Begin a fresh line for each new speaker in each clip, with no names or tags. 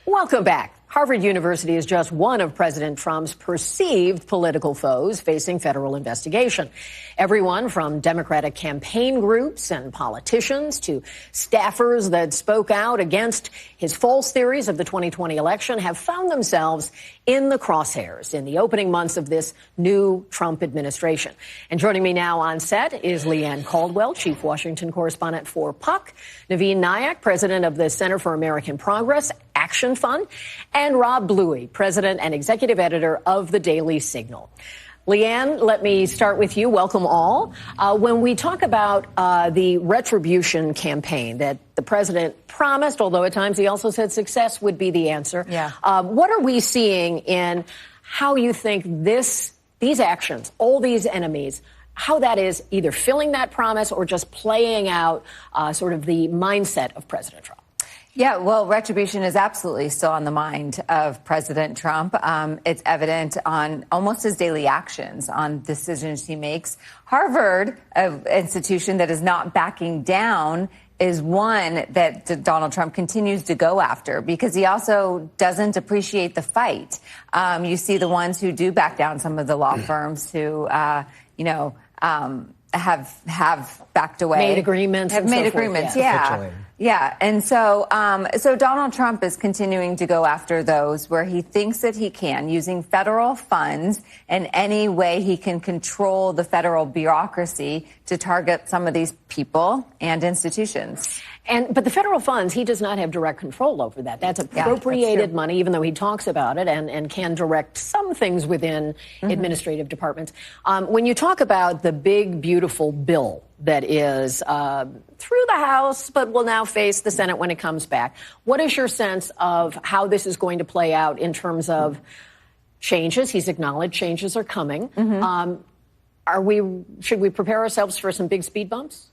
Welcome back. Harvard University is just one of President Trump's perceived political foes facing federal investigation. Everyone from Democratic campaign groups and politicians to staffers that spoke out against his false theories of the 2020 election have found themselves in the crosshairs in the opening months of this new Trump administration. And joining me now on set is Leanne Caldwell, chief Washington correspondent for Puck, Naveen Nayak, president of the Center for American Progress Action Fund, and Rob Bluey, president and executive editor of the Daily Signal. Leanne, let me start with you. Welcome all. When we talk about the Retribution campaign that the president promised, although at times he also said success would be the answer. Yeah. What are we seeing in how you think these actions, all these enemies, how that is either filling that promise or just playing out sort of the mindset of President Trump?
Yeah, well, retribution is absolutely still on the mind of President Trump. It's evident on almost his daily actions, on decisions he makes. Harvard, an institution that is not backing down, is one that Donald Trump continues to go after because he also doesn't appreciate the fight. You see the ones who do back down, some of the law firms who, have backed away.
Made agreements.
Have made agreements, yeah. Yeah, and so Donald Trump is continuing to go after those where he thinks that he can, using federal funds and any way he can control the federal bureaucracy to target some of these people and institutions.
But the federal funds, he does not have direct control over that. That's appropriated money, even though he talks about it and can direct some things within administrative departments. When you talk about the big, beautiful bill that is through the House, but will now face the Senate when it comes back, what is your sense of how this is going to play out in terms of changes? He's acknowledged changes are coming. Should we prepare ourselves for some big speed bumps?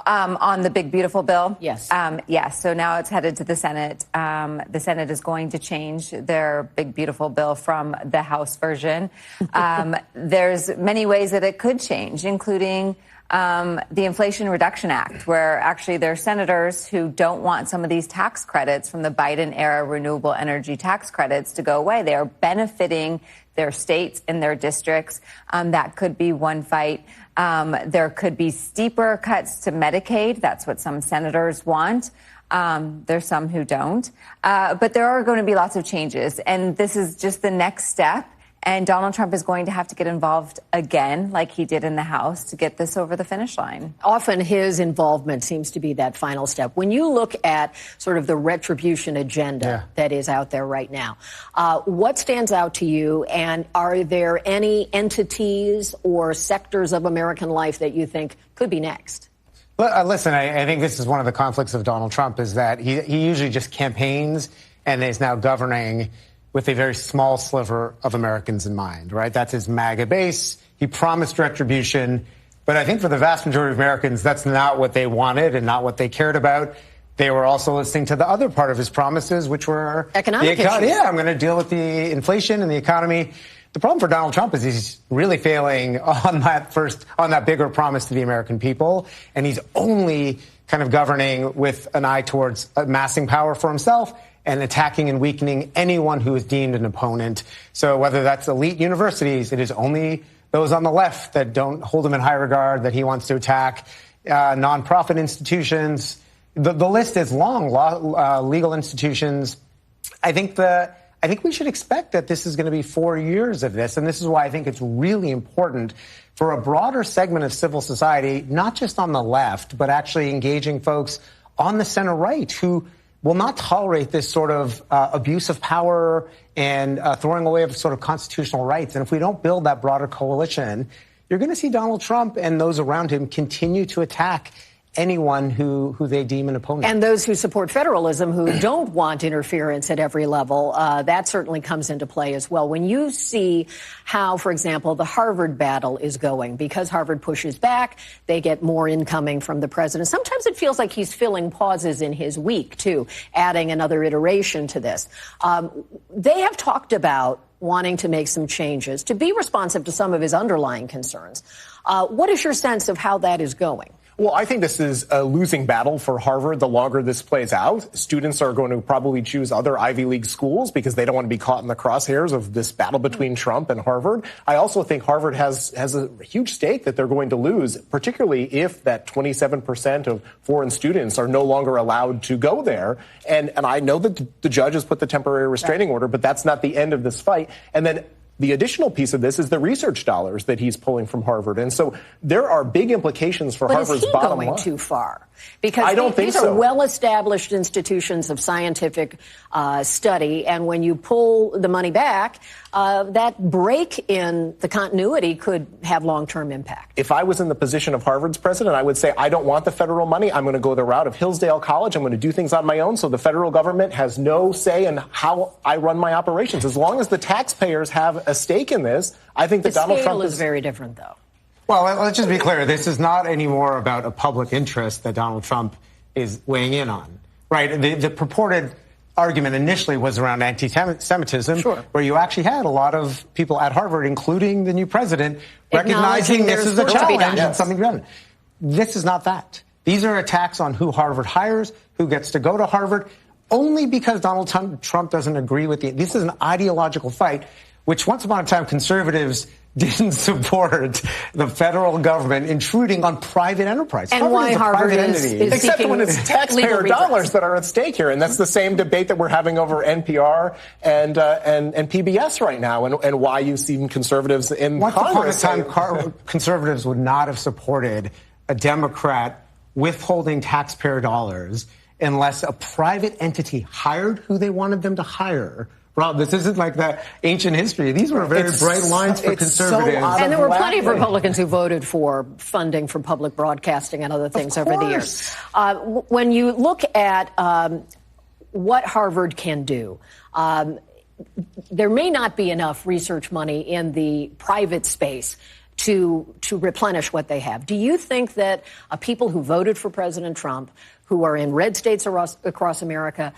On the big, beautiful bill?
Yes.
Yes. So now it's headed to the Senate. The Senate is going to change their big, beautiful bill from the House version. There's many ways that it could change, including the Inflation Reduction Act, where actually there are senators who don't want some of these tax credits from the Biden-era renewable energy tax credits to go away. They are benefiting their states and their districts. That could be one fight. There could be steeper cuts to Medicaid. That's what some senators want. There's some who don't. But there are going to be lots of changes. And this is just the next step. And Donald Trump is going to have to get involved again, like he did in the House, to get this over the finish line.
Often his involvement seems to be that final step. When you look at sort of the retribution agenda that is out there right now, what stands out to you? And are there any entities or sectors of American life that you think could be next?
Listen, I think this is one of the conflicts of Donald Trump is that he usually just campaigns and is now governing with a very small sliver of Americans in mind, right? That's his MAGA base. He promised retribution. But I think for the vast majority of Americans, that's not what they wanted and not what they cared about. They were also listening to the other part of his promises, which were
economic issues.
Yeah, I'm going to deal with the inflation and the economy. The problem for Donald Trump is he's really failing on that bigger promise to the American people. And he's only kind of governing with an eye towards amassing power for himself and attacking and weakening anyone who is deemed an opponent. So whether that's elite universities, it is only those on the left that don't hold him in high regard that he wants to attack, nonprofit institutions. The list is long, legal institutions. I think we should expect that this is going to be 4 years of this. And this is why I think it's really important for a broader segment of civil society, not just on the left, but actually engaging folks on the center right who will not tolerate this sort of abuse of power and throwing away of sort of constitutional rights. And if we don't build that broader coalition, you're going to see Donald Trump and those around him continue to attack anyone who they deem an opponent.
And those who support federalism, who don't want interference at every level, that certainly comes into play as well. When you see how, for example, the Harvard battle is going, because Harvard pushes back, they get more incoming from the president. Sometimes it feels like he's filling pauses in his week, too, adding another iteration to this. They have talked about wanting to make some changes to be responsive to some of his underlying concerns. What is your sense of how that is going?
Well, I think this is a losing battle for Harvard the longer this plays out. Students are going to probably choose other Ivy League schools because they don't want to be caught in the crosshairs of this battle between Trump and Harvard. I also think Harvard has a huge stake that they're going to lose, particularly if that 27% of foreign students are no longer allowed to go there. And I know that the judge has put the temporary restraining order, but that's not the end of this fight. And then the additional piece of this is the research dollars that he's pulling from Harvard. And so there are big implications for Harvard's bottom line.
But is he going too far? Because
I don't think
these
so.
are well-established institutions of scientific study, and when you pull the money back, that break in the continuity could have long-term impact.
If I was in the position of Harvard's president, I would say, I don't want the federal money. I'm going to go the route of Hillsdale College. I'm going to do things on my own, so the federal government has no say in how I run my operations. As long as the taxpayers have a stake in this, I think that Donald Trump
is very different, though.
Well, let's just be clear. This is not anymore about a public interest that Donald Trump is weighing in on, right? The purported argument initially was around anti-Semitism,
sure,
where you actually had a lot of people at Harvard, including the new president, recognizing this is a challenge and something done. This is not that. These are attacks on who Harvard hires, who gets to go to Harvard, only because Donald Trump doesn't agree with this is an ideological fight, which once upon a time conservatives didn't support the federal government intruding on private enterprise.
And why Harvard is
except when it's taxpayer dollars that are at stake here. And that's the same debate that we're having over NPR and PBS right now, and why you see conservatives in Congress.
Once upon a time, conservatives would not have supported a Democrat withholding taxpayer dollars unless a private entity hired who they wanted them to hire. Rob, this isn't like that ancient history. These were very bright lines for conservatives.
And there were plenty of Republicans who voted for funding for public broadcasting and other things over the years. When you look at what Harvard can do, there may not be enough research money in the private space to replenish what they have. Do you think that people who voted for President Trump, who are in red states across America,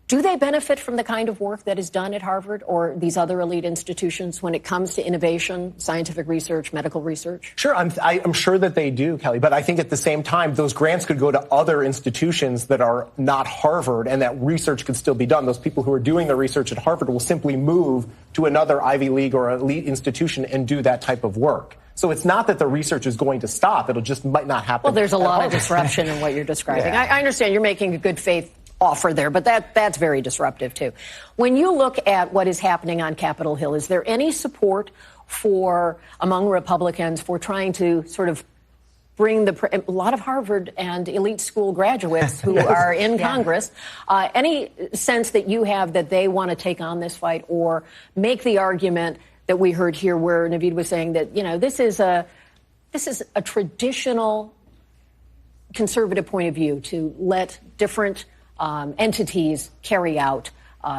do they benefit from the kind of work that is done at Harvard or these other elite institutions when it comes to innovation, scientific research, medical research?
Sure, I'm sure that they do, Kelly. But I think at the same time, those grants could go to other institutions that are not Harvard, and that research could still be done. Those people who are doing the research at Harvard will simply move to another Ivy League or elite institution and do that type of work. So it's not that the research is going to stop. It'll just might not happen.
Well, there's a lot of disruption in what you're describing. Yeah. I understand you're making a good faith offer there, but that's very disruptive, too. When you look at what is happening on Capitol Hill, is there any support among Republicans for trying to sort of bring a lot of Harvard and elite school graduates who are in Congress, any sense that you have that they want to take on this fight or make the argument that we heard here where Naveed was saying that, this is a traditional conservative point of view to let different entities carry out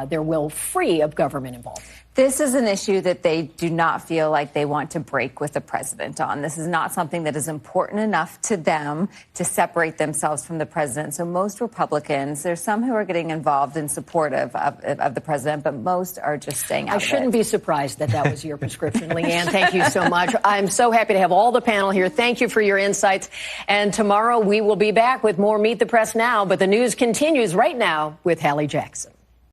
their will free of government involvement?
This is an issue that they do not feel like they want to break with the president on. This is not something that is important enough to them to separate themselves from the president. So most Republicans, there's some who are getting involved and supportive of the president, but most are just staying out of it.
I shouldn't be surprised that was your prescription, Leanne. Thank you so much. I'm so happy to have all the panel here. Thank you for your insights. And tomorrow we will be back with more Meet the Press Now, but the news continues right now with Hallie Jackson.